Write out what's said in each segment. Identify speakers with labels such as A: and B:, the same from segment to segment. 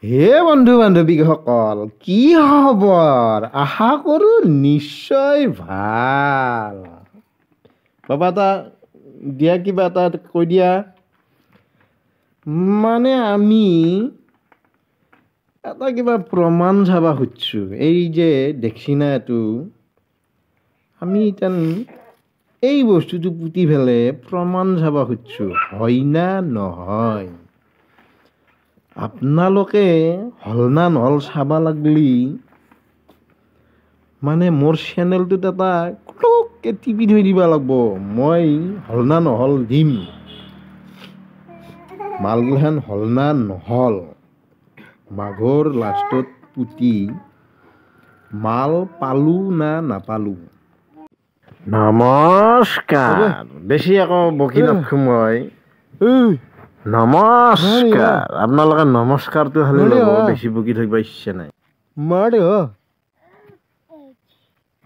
A: হে বন্ধু বান্ধৱীসকল, কি খবৰ? আশা কৰোঁ নিশ্চয় ভাল। বাবা এটা দিয়া, কিবা এটা কৈ দিয়া। মানে আমি এটা কিবা প্ৰমাণ চাব খুজিছোঁ। এই যে দেখছি না এইটো, আমি এতিয়া এই বস্তুটো পুতি পেলাই প্ৰমাণ চাব খুজিছোঁ, হয় না নহয়। আপোনালোকে হল না নহল চাব লাগলি মানে মোৰ চেনেলটোত এটা কুটুককৈ টিপি থৈ দিব লাগিব। মই হল না নহল দিম। মালগিলাখান হল না নহল, মাঘৰ লাষ্টত পুতি মাল পালোঁ না নাপালোঁ। নমস্কাৰ। বেছি আকৌ বকি নাথাকোঁ মই। নমস্কাৰ। আপোনালোকে নমস্কাৰটো খালি ল'ব, বেছি বকি থাকিব ইচ্ছা নাই। মাৰ দে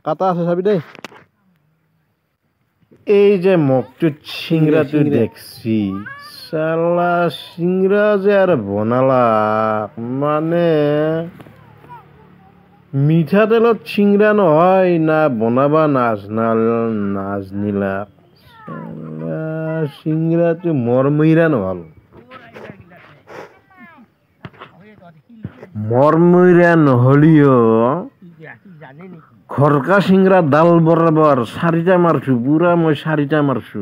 A: কাটা আছে চাবি দেই। এই যে মগটোত চিংৰাটো দেখছি, চালা চিংৰা যে আৰু বনালা মানে মিঠাতেলত চিংৰা নহয় না বনাবা নাজনিলা। চিংৰাটো মৰমৈৰা নহ'ল। মৰমৈৰা নহ'লিও ঘৰকা চিংৰা ডাল বৰাবৰ 4টা মাৰছো, পুৰা মই 4টা মাৰছো।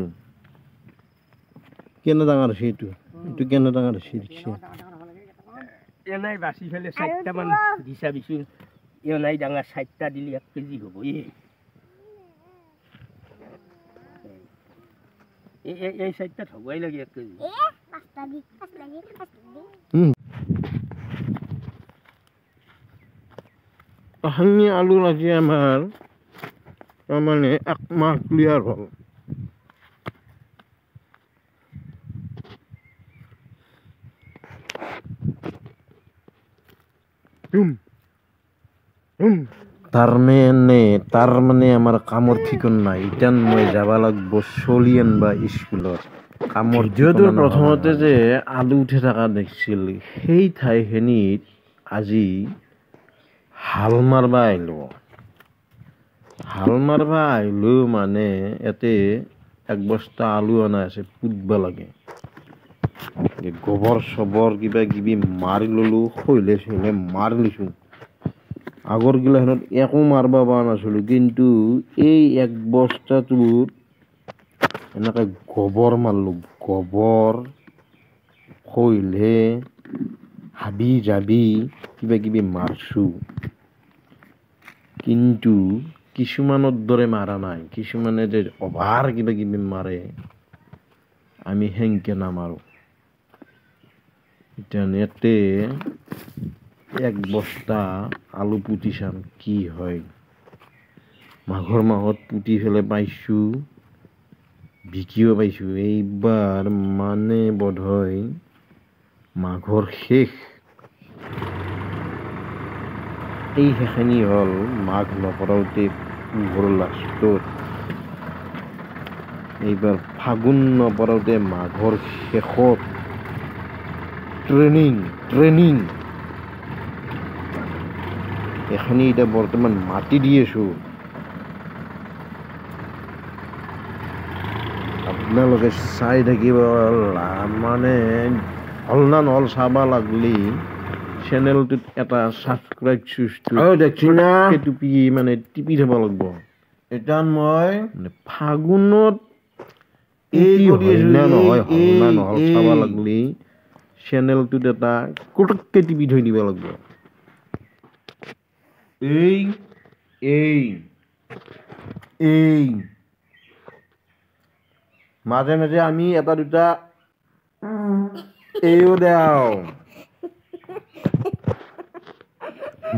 A: কেনে ডাঙৰ হৈছে এইটো? এইটো কেনে ডাঙৰ হৈছে দেখিছে?
B: নাই বাচি ফেলে 4টা মান দিছা বিচোন। নাই ডাঙৰ 4টা দিলে 1 কেজি হ'ব। এই 4টাত হবই লাগে 1 কেজি।
A: হাঙি আলু লাগি আমাৰ তাৰমানে 1 মাহ ক্লিয়াৰ হ'ল। তাৰমানে আমাৰ কামৰ ঠিকন নাই। এতিয়া মই যাব লাগিব চলি আনবা স্কুলত। ভিডিঅ'টোৰ প্ৰথমতে যে আলু উঠি থকা দেখিছিল, সেই ঠাইখিনিত আজি হাল মাৰবা আহিলোঁ মানে ইয়াতে 1 বস্তা আলু অনা আছে, পুতবা লাগে। গোবৰ চবৰ কিবা কিবি মাৰি ল'লোঁ, খৈলে চৈলে মাৰি লৈছোঁ। আগৰ গিলাখনত একো মাৰবা পৰা নাছিলোঁ, কিন্তু এই 1 বস্তাটোত এনেকৈ গোবৰ মাৰলোঁ। গোবৰ খৈলে হাবি জাবি কিবা কিবি মাৰছোঁ, কিন্তু কিছুমানৰ দৰে মাৰা নাই। কিছুমানে যে অভাৰ কিবা কিবি মাৰে, আমি সেনকে নামাৰোঁ। এতিয়া ইয়াতে 1 বস্তা আলু পুতি চাম কি হয়। মাঘৰ মাহত পুতি ফেলে পাইছোঁ, বিকিও পাইছোঁ। এইবাৰ মানে বোধহয় মাঘৰ শেষ। এই সেইখিনি হ'ল মাঘ নপৰাওঁতে পুহৰ লাষ্টত, এইবাৰ ফাগুন নপৰাওঁতে মাঘৰ শেষত। ট্ৰেইনিং এখানি এতিয়া বৰ্তমান মাটি দি আছোঁ। আপোনালোকে চাই থাকিব, মানে হল না নহল চাবা লাগলি চেনেলটোত এটা ছাবস্ক্ৰাইব চুইচটো টিপি মানে টিপি থব লাগিব। এতিয়া মই ফাগুনত এই কৰি আছোঁ না নহয়, হল না নহল চাবা লাগলি চেনেলটোত এটা কুটুককৈ টিপি থৈ দিব লাগিব। এই মাজে মাজে আমি এটা দুটা এইও দেও,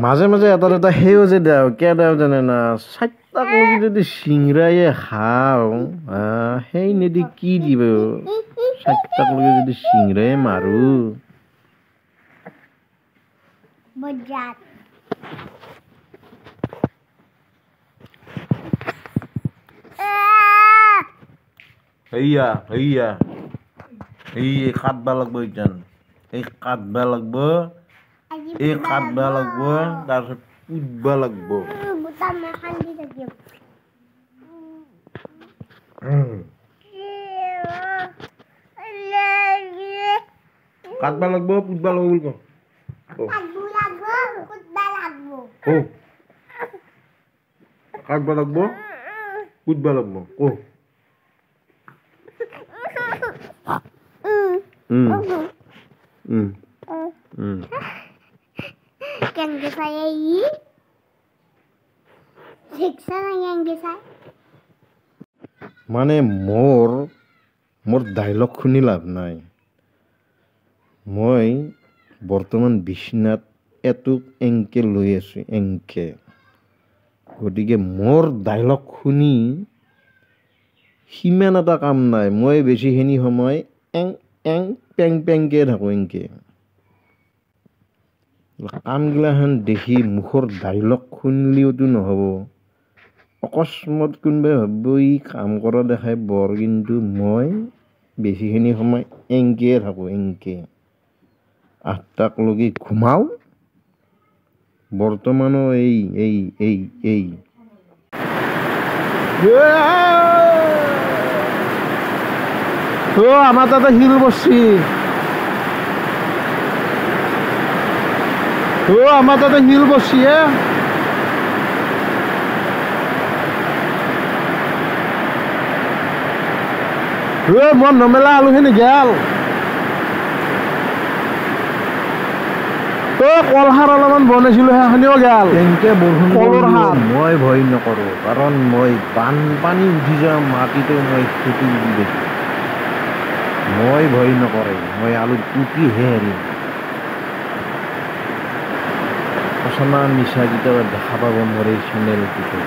A: মাজে মাজে এটা দুটা সেইও যে দেও। কিয় দেও জানে না? 4টা কৰি যদি চিংৰায়ে খাওঁ, সেই নেদি কি দিব? 4টা কৰি যদি চিংৰায়ে মাৰোঁ। এই কাটবা লাগব, এতিয়া এই কাটবা লাগব। এই কাটবা লাগব তাৰপিছত পুতবা লাগব কাটবা লাগব পুতবা লাগব বুলি কওঁ কাটবা লাগব পুতবা লাগব কওঁ
C: Ganggu saya ini, siksa ganggu saya.
A: মানে মোৰ ডাইলগ শুনি লাভ নাই মই বৰ্তমান বিছনাত এটুক এংকে লৈ আছোঁ এংকে গতিকে মোৰ ডাইলগ শুনি সিমান এটা কাম নাই মই বেছিখিনি সময় এং এং পেং পেংকে থাকোঁ এংকে কামগিলাখান দেখি মুখৰ ডাইলগ শুনিলেওতো নহ'ব অকস্মাত কোনোবাই ভাবিব ই কাম কৰা দেখাই বৰ কিন্তু মই বেছিখিনি সময় এংকে থাকোঁ এংকে 8টাক লগি ঘুমাওঁ বৰ্তমানো এই আমাৰ তাতে শিল বসছি আমাৰ তাতে শিল বসছি মন নমেলা আলুখিনি গেল কলসাৰ অলপমান বনাইছিলোঁ সেইখিনিও গেল তেনেকৈ বৰষুণ মই ভয় নকৰোঁ কাৰণ মই বানপানী উঠি যোৱা মাটিটো মই খেতি উঠি দেখোঁ মই ভয় নকৰে মই আলু পুতিহে এৰিম সঁচা মিছা কেতিয়াবা দেখা পাব মোৰ এই চেনেলটোতে